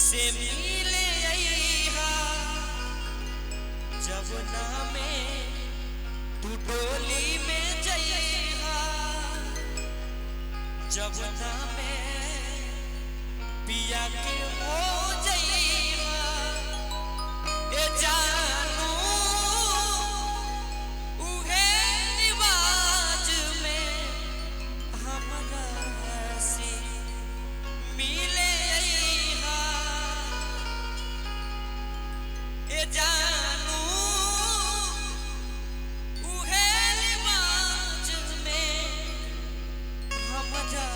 से मिले अइहा जवना में तू डोली में जइहा जवना में पिया के हो जइहा ए जानू उहे रिवाज में हमरा से मिले अइहा ए जानू उहे रिवाज में हमरा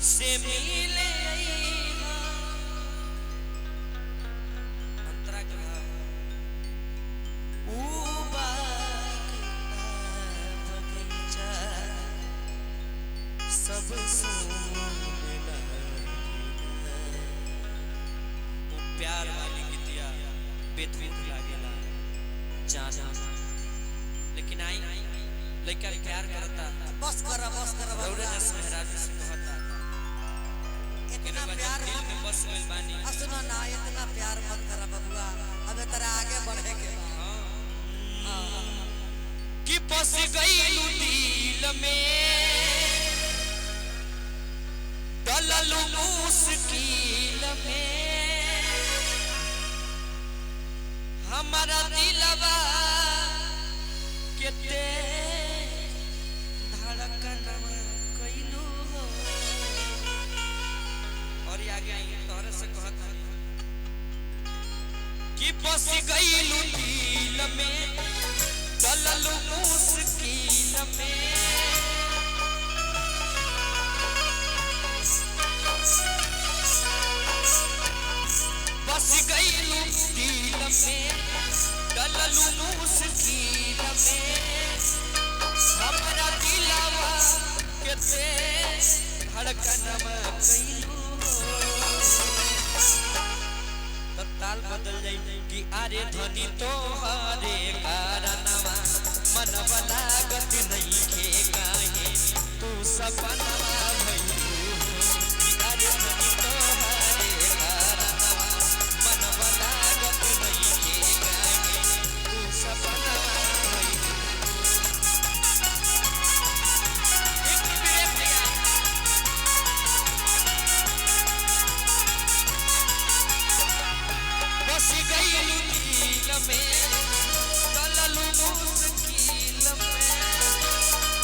से मिले अइहा। अंतरा के भाव बगीचा सब सोने लगेला। वो प्यार वाली गीतिया बेथून लागेला चाचा लेकिन आई लड़का प्यार करता बस कर दौड़े जस मेहराज से कहता इतना प्यार दिल में बस गइल बानी। सुनो ना इतना प्यार मत कर बबुआ अब तेरा आगे बढ़े के कि बस गइलू दिल में डललू मुश्किल में हमारा दिलवा के तेज धड़कनवा कइलू हो। और ये आगे आई तोहरे से कहत हनी कि बस गइलू दिल में डललू मुश्किल में बस गइलू दिल में डललू मुश्किल में हमरा दिलवा के तेज धड़कनवा कइलू तो ताल बदल जाई कि अरे ध्वनि तोहरे कारणवा मनवा लागत नहीं खे काहे तू सपनवा भइलू कि अरे ध्वनि तोहरे कारणवा मनवा लागत नहीं खे काहे तू सपनवा भइलू। एक मिनट भैया बस गइलू दिल में डललू मुश्किल में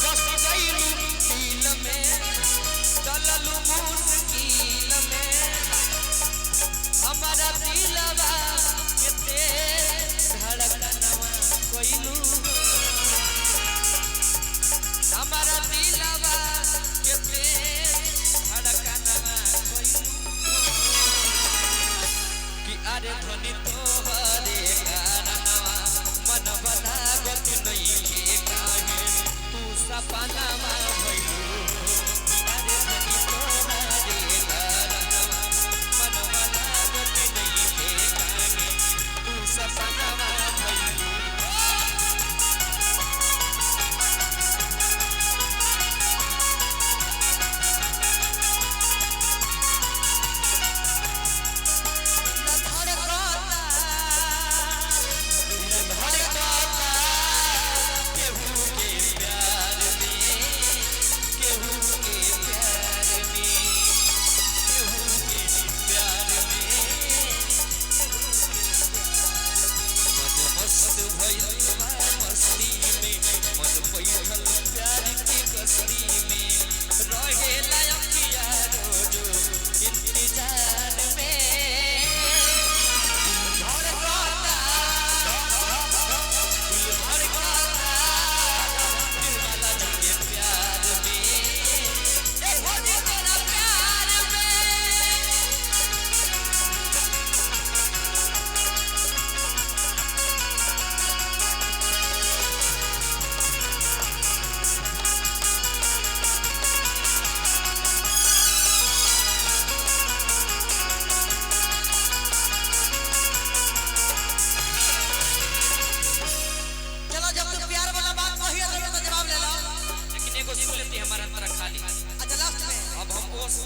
बस गइलू दिल में डललू मुश्किल में हमारा दिलवा के तेज धड़कनवा कइलू हमारा दिलवा के तेज धड़कनवा कइलू कि अरे ध्वनि तोहरे कारणवा मनवा लागत नहीं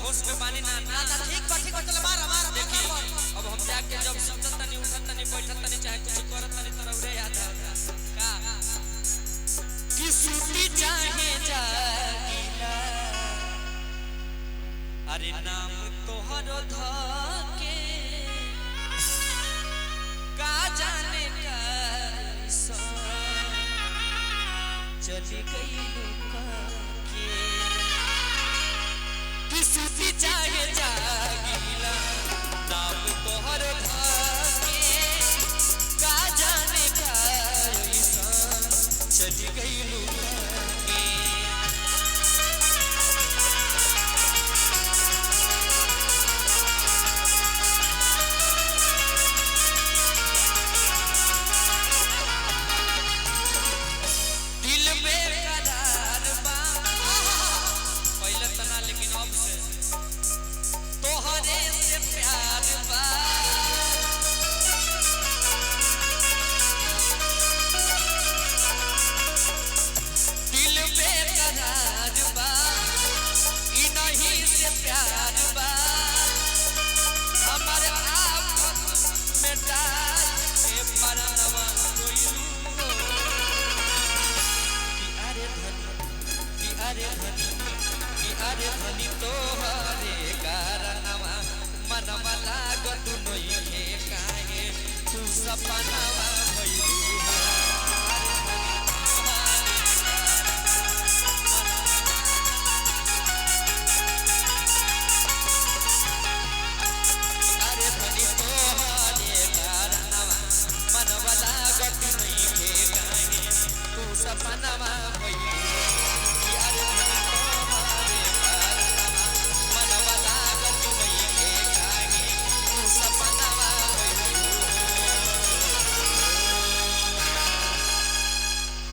होश में पानी ना ना ना ठीक बा चल मार मार देखी अब हम जाके जब सुतत तनी उठत तनी बैठत तनी चाहे कुछ करत तनी तरह उड़े याद आवता का कि सूती चाहे जागीला अरे नाम तोहर धके का जाने का चली गई लुका के कि सूती चाहे जागीला नाम तोहर धके का जाने का चली गई लुका के अरे धनी तोहरे कारणवा मनवा लागत नइखे काहे तू सपनावा भइलू अरे धनी तोहरे कारणवा मनवा लागत नइखे काहे तू सपनावा